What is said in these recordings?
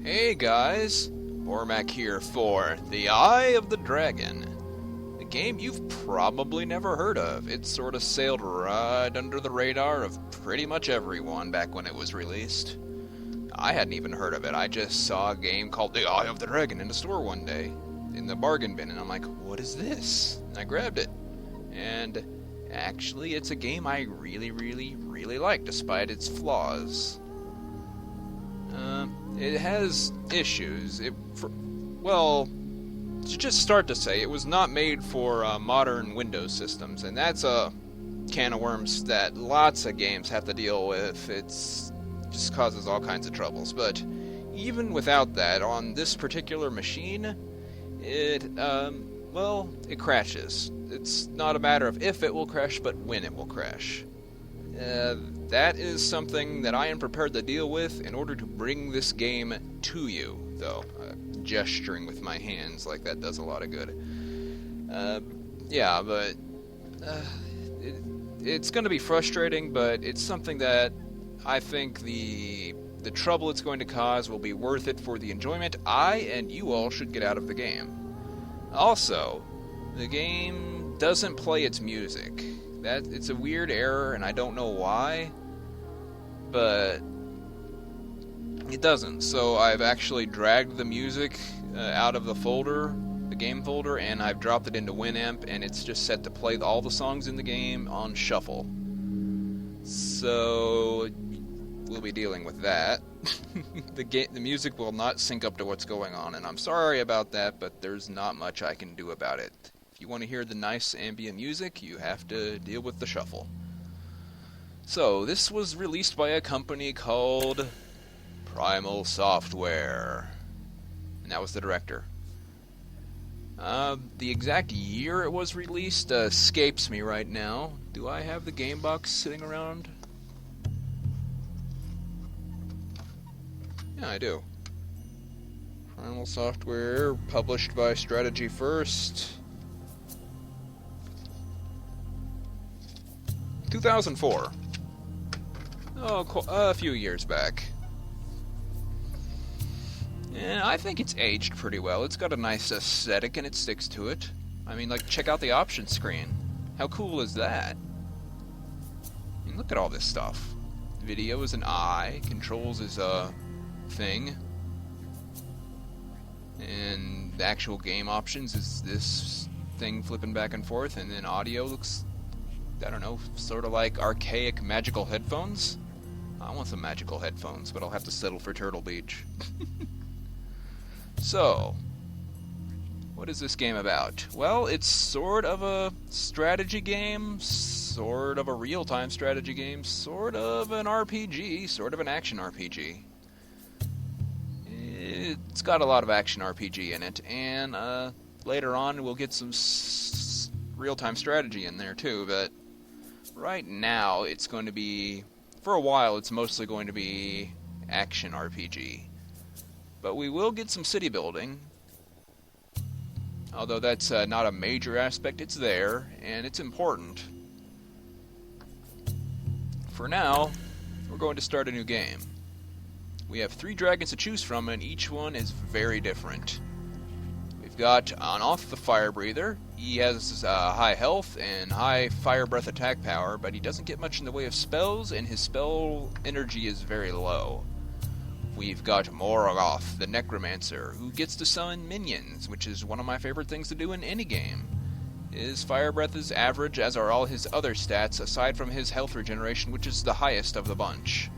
Hey guys, Bormac here for The Eye of the Dragon, a game you've probably never heard of. It sort of sailed right under the radar of pretty much everyone back when it was released. I hadn't even heard of it. I just saw a game called The Eye of the Dragon in the store one day, in the bargain bin, and I'm like, what is this? And I grabbed it. And actually, it's a game I really like, despite its flaws. It has issues. To just start to say, it was not made for modern Windows systems, and that's a can of worms that lots of games have to deal with. It's just causes all kinds of troubles. But even without that, on this particular machine, it crashes. It's not a matter of if it will crash, but when it will crash. That is something that I am prepared to deal with in order to bring this game to you, though. Gesturing with my hands like that does a lot of good. It's going to be frustrating, but it's something that I think the trouble it's going to cause will be worth it for the enjoyment I and you all should get out of the game. Also, the game doesn't play its music. It's a weird error, and I don't know why, but it doesn't. So I've actually dragged the music out of the folder, the game folder, and I've dropped it into Winamp, and it's just set to play all the songs in the game on shuffle. So we'll be dealing with that. The music will not sync up to what's going on, and I'm sorry about that, but there's not much I can do about it. If you want to hear the nice ambient music, you have to deal with the shuffle. So, this was released by a company called Primal Software. And that was the director. The exact year it was released escapes me right now. Do I have the game box sitting around? Yeah, I do. Primal Software, published by Strategy First. 2004. A few years back. And I think it's aged pretty well. It's got a nice aesthetic and it sticks to it. I mean, check out the options screen. How cool is that? I mean, look at all this stuff. Video is an eye, controls is a thing. And the actual game options is this thing flipping back and forth, and then audio looks, I don't know, sort of like archaic magical headphones. I want some magical headphones, but I'll have to settle for Turtle Beach. So, what is this game about? Well, it's sort of a strategy game, sort of a real-time strategy game, sort of an RPG, sort of an action RPG. It's got a lot of action RPG in it, and later on we'll get some real-time strategy in there too, but right now, it's going to be, for a while, it's mostly going to be action RPG. But we will get some city building. Although that's not a major aspect, it's there, and it's important. For now, we're going to start a new game. We have 3 dragons to choose from, and each one is very different. We've got Anoth the Fire Breather. He has high health and high fire breath attack power, but he doesn't get much in the way of spells, and his spell energy is very low. We've got Morgoth the Necromancer, who gets to summon minions, which is one of my favorite things to do in any game. His fire breath is average, as are all his other stats, aside from his health regeneration, which is the highest of the bunch.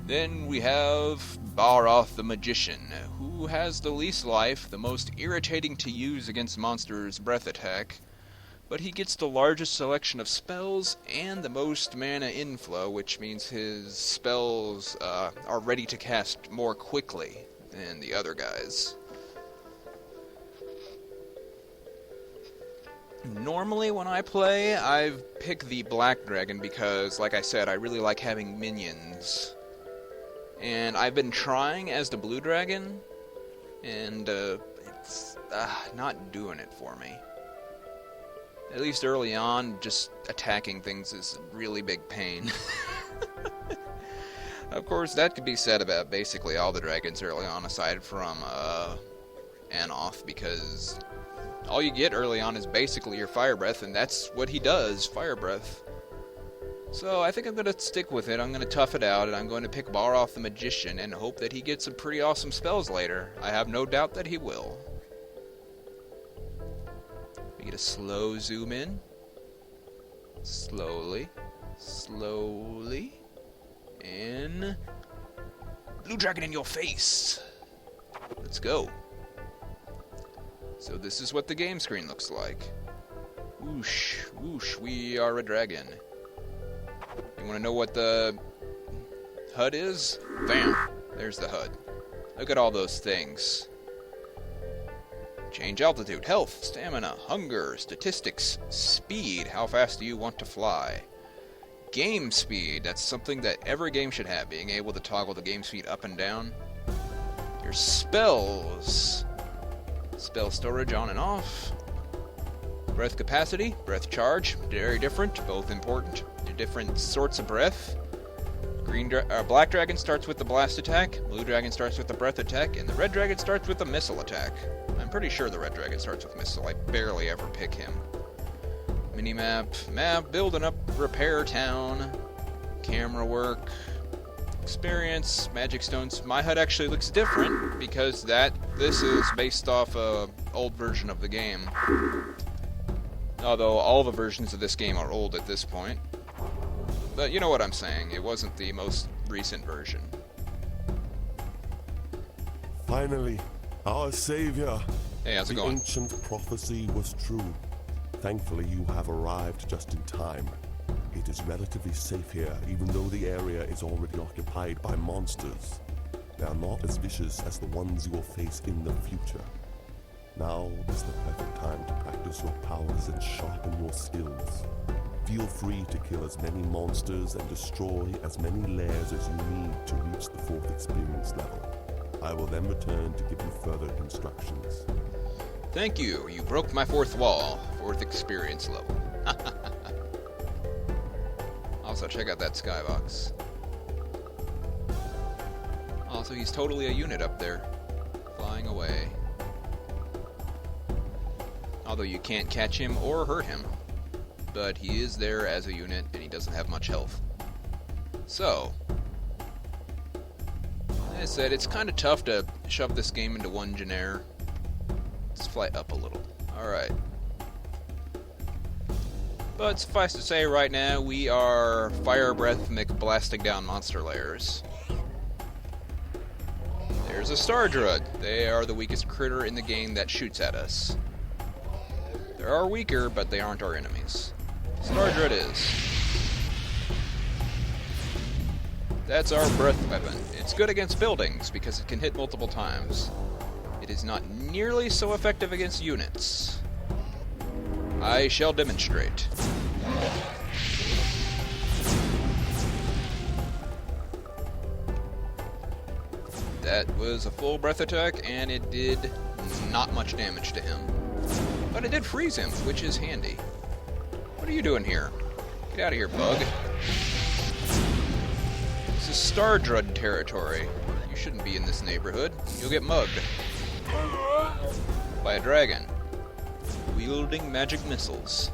Then we have Baroth the Magician, who has the least life, the most irritating to use against monsters' breath attack, but he gets the largest selection of spells and the most mana inflow, which means his spells are ready to cast more quickly than the other guys. Normally when I play, I pick the Black Dragon because, like I said, I really like having minions. And I've been trying as the Blue Dragon, and it's not doing it for me. At least early on, just attacking things is a really big pain. Of course, that could be said about basically all the dragons early on, aside from Anoth, because all you get early on is basically your fire breath, and that's what he does, fire breath. So I think I'm going to stick with it. I'm going to tough it out, and I'm going to pick Baroth the Magician and hope that he gets some pretty awesome spells later. I have no doubt that he will. We get a slow zoom in. Slowly. Slowly. And blue dragon in your face. Let's go. So this is what the game screen looks like. Whoosh, whoosh, we are a dragon. You want to know what the HUD is? Bam, there's the HUD. Look at all those things. Change altitude, health, stamina, hunger, statistics, speed, how fast do you want to fly? Game speed, that's something that every game should have, being able to toggle the game speed up and down. Your spells. Spell storage on and off. Breath capacity, breath charge, very different, both important. They're different sorts of breath. Black dragon starts with the blast attack, blue dragon starts with the breath attack, and the red dragon starts with the missile attack. I'm pretty sure the red dragon starts with missile, I barely ever pick him. Minimap, map, building up, repair town, camera work, experience, magic stones. My HUD actually looks different because this is based off a old version of the game. Although all the versions of this game are old at this point. But you know what I'm saying, it wasn't the most recent version. Finally, our savior. Hey, how's it going? The ancient prophecy was true. Thankfully, you have arrived just in time. It is relatively safe here, even though the area is already occupied by monsters. They are not as vicious as the ones you will face in the future. Now is the perfect time to practice your powers and sharpen your skills. Feel free to kill as many monsters and destroy as many lairs as you need to reach the 4th experience level. I will then return to give you further instructions. Thank you. You broke my 4th wall. 4th experience level. Also, check out that skybox. Also, he's totally a unit up there. Flying away. Although you can't catch him or hurt him. But he is there as a unit, and he doesn't have much health. So, as I said, it's kind of tough to shove this game into one genre. Let's fly up a little. Alright. But suffice to say, right now, we are fire breath blasting down monster lairs. There's a Stardrud. They are the weakest critter in the game that shoots at us. There are weaker, but they aren't our enemies. Stardrud is. That's our breath weapon. It's good against buildings, because it can hit multiple times. It is not nearly so effective against units. I shall demonstrate. That was a full breath attack, and it did not much damage to him. But it did freeze him, which is handy. What are you doing here? Get out of here, bug. This is Stardrud territory. You shouldn't be in this neighborhood. You'll get mugged. By a dragon. Wielding magic missiles.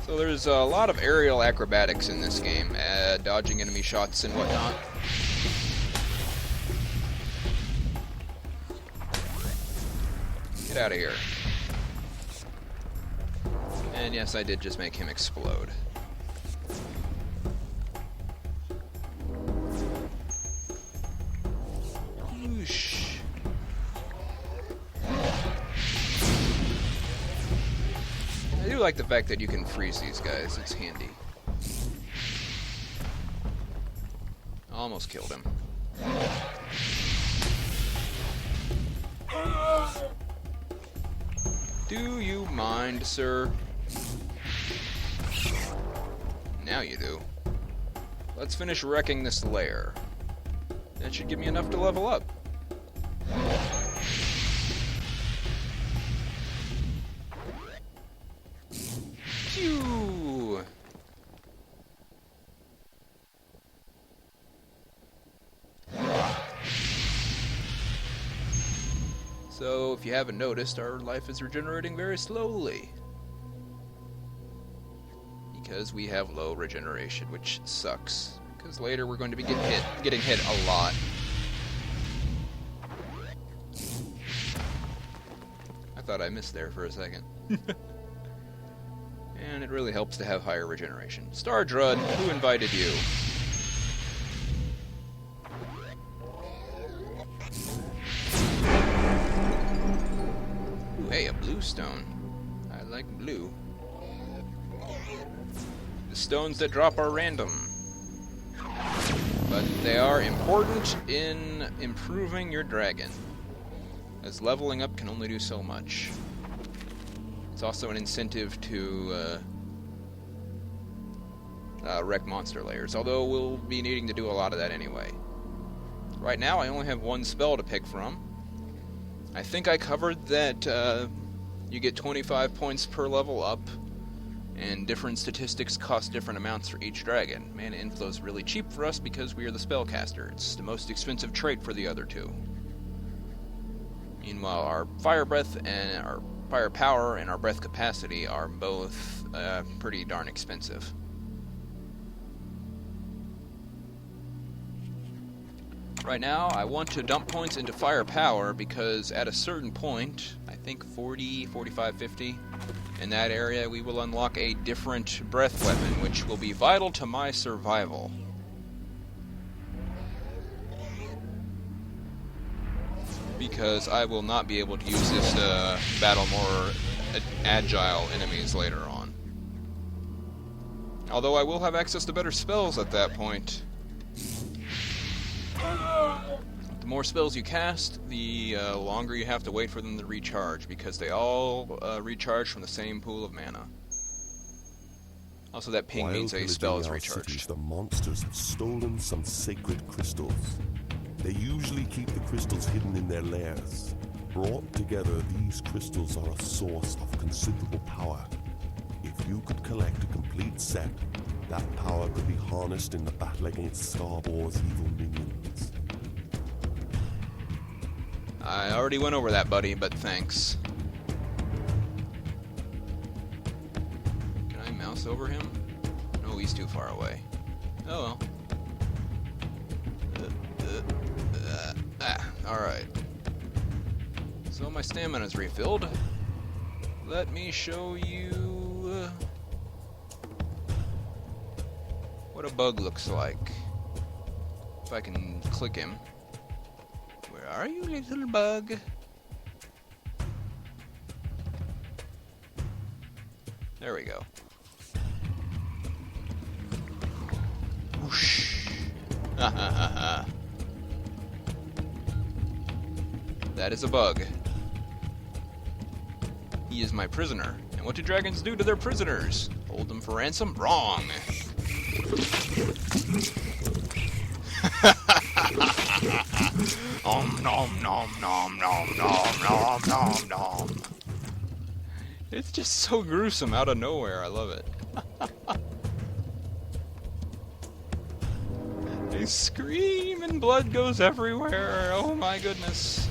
So there's a lot of aerial acrobatics in this game, dodging enemy shots and whatnot. Get out of here. And yes, I did just make him explode. Whoosh. I do like the fact that you can freeze these guys, it's handy. Almost killed him. Do you mind, sir? Now you do. Let's finish wrecking this lair. That should give me enough to level up. Phew! So, if you haven't noticed, our life is regenerating very slowly. Because we have low regeneration, which sucks. Because later we're going to be getting hit a lot. I thought I missed there for a second. And it really helps to have higher regeneration. Star Drud, who invited you? Ooh, hey, a blue stone. I like blue. The stones that drop are random. But they are important in improving your dragon, as leveling up can only do so much. It's also an incentive to wreck monster layers, although we'll be needing to do a lot of that anyway. Right now I only have one spell to pick from. I think I covered that you get 25 points per level up, and different statistics cost different amounts for each dragon. Mana inflow is really cheap for us because we are the spellcaster. It's the most expensive trait for the other two. Meanwhile, our fire breath and our fire power and our breath capacity are both pretty darn expensive. Right now, I want to dump points into fire power because at a certain point, I think 40, 45, 50, in that area, we will unlock a different breath weapon, which will be vital to my survival. Because I will not be able to use this to battle more agile enemies later on. Although I will have access to better spells at that point. The more spells you cast, the longer you have to wait for them to recharge, because they all recharge from the same pool of mana. Also, that ping While means a spell is pillaging our recharged. cities, the monsters have stolen some sacred crystals. They usually keep the crystals hidden in their lairs. Brought together, these crystals are a source of considerable power. If you could collect a complete set, that power could be harnessed in the battle against Starbor's evil minions. I already went over that, buddy, but thanks. Can I mouse over him? No, he's too far away. Oh well. Alright. So my stamina's refilled. Let me show you what a bug looks like. If I can click him. Where are you, little bug? There we go. Whoosh. Ha ha ha ha. That is a bug. He is my prisoner. And what do dragons do to their prisoners? Hold them for ransom? Wrong. Nom nom nom nom nom nom nom nom. It's just so gruesome out of nowhere. I love it. They scream and blood goes everywhere. Oh my goodness.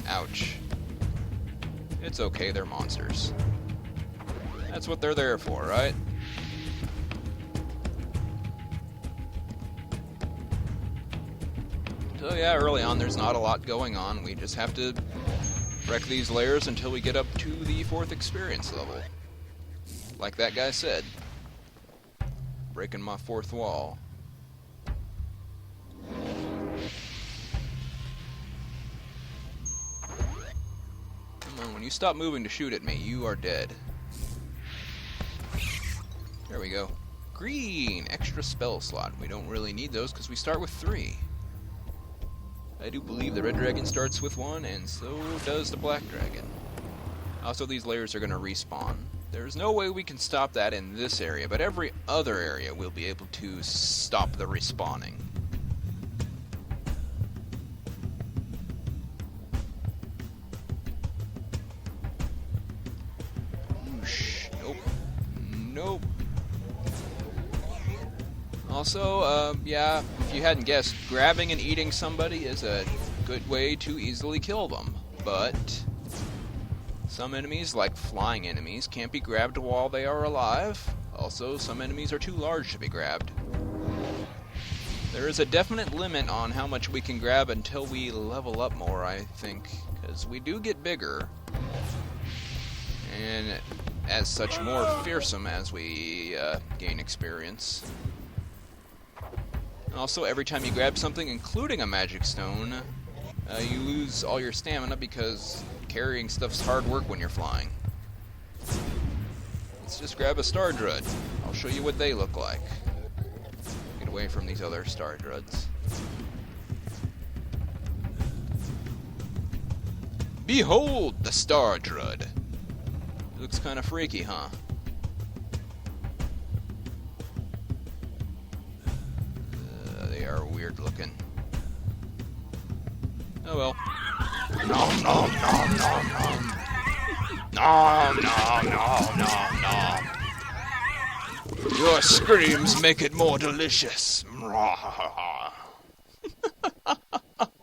Ouch. It's okay, they're monsters. That's what they're there for, right? So yeah, early on there's not a lot going on. We just have to wreck these layers until we get up to the 4th experience level. Like that guy said. Breaking my 4th wall. Come on, when you stop moving to shoot at me, you are dead. There we go. Green! Extra spell slot. We don't really need those because we start with 3. I do believe the red dragon starts with 1, and so does the black dragon. Also, these layers are going to respawn. There's no way we can stop that in this area, but every other area we'll be able to stop the respawning. Also, yeah, if you hadn't guessed, grabbing and eating somebody is a good way to easily kill them. But some enemies, like flying enemies, can't be grabbed while they are alive. Also, some enemies are too large to be grabbed. There is a definite limit on how much we can grab until we level up more, I think, because we do get bigger, and as such more fearsome as we gain experience. Also, every time you grab something, including a magic stone, you lose all your stamina because carrying stuff's hard work when you're flying. Let's just grab a Star Drud. I'll show you what they look like. Get away from these other Star Druds. Behold the Star Drud! It looks kind of freaky, huh? They are weird looking. Oh well. Nom nom nom nom nom. Nom nom nom nom nom. Your screams make it more delicious.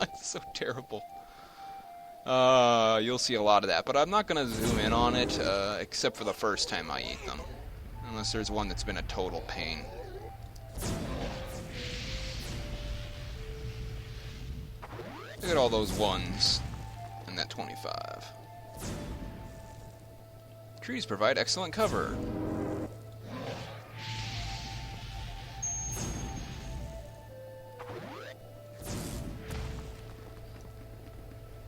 It's so terrible. You'll see a lot of that, but I'm not gonna zoom in on it, except for the first time I eat them. Unless there's one that's been a total pain. Look at all those ones and that 25. Trees provide excellent cover.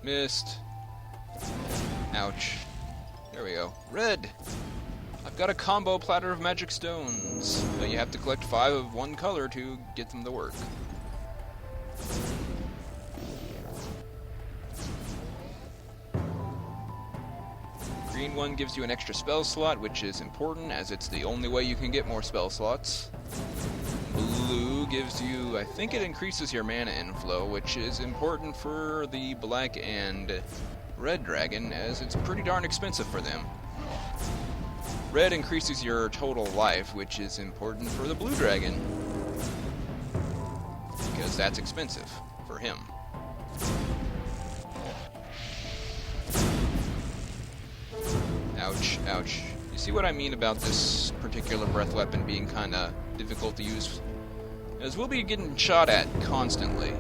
Missed. Ouch. There we go. Red! I've got a combo platter of magic stones, but you have to collect 5 of one color to get them to work. Green one gives you an extra spell slot, which is important as it's the only way you can get more spell slots. Blue gives you, I think it increases your mana inflow, which is important for the black and red dragon, as it's pretty darn expensive for them. Red increases your total life, which is important for the blue dragon, because that's expensive for him. Ouch, ouch. You see what I mean about this particular breath weapon being kinda difficult to use? As we'll be getting shot at constantly.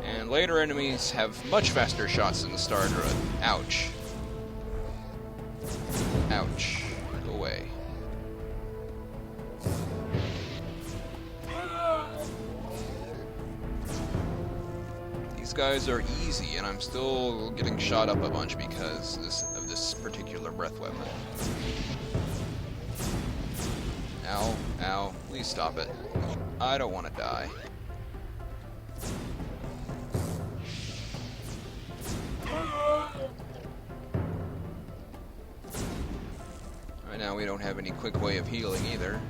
And later enemies have much faster shots than the Star Drud. Ouch. Ouch. Go away. These guys are easy, and I'm still getting shot up a bunch because of this particular breath weapon. Ow, ow, please stop it. I don't want to die. Right now we don't have any quick way of healing either.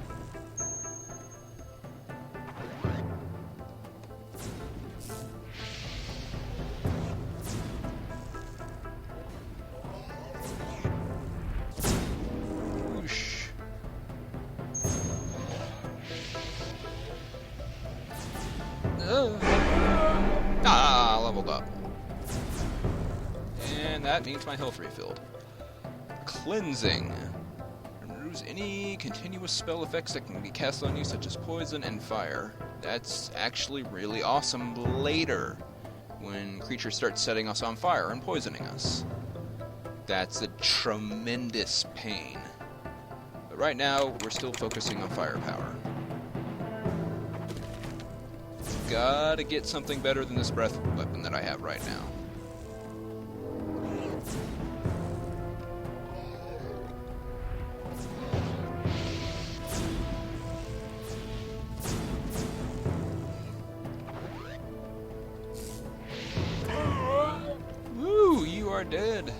Leveled up. And that means my health refilled. Cleansing. Removes any continuous spell effects that can be cast on you, such as poison and fire. That's actually really awesome later, when creatures start setting us on fire and poisoning us. That's a tremendous pain. But right now, we're still focusing on firepower. Gotta get something better than this breath weapon that I have right now. Woo, you are dead.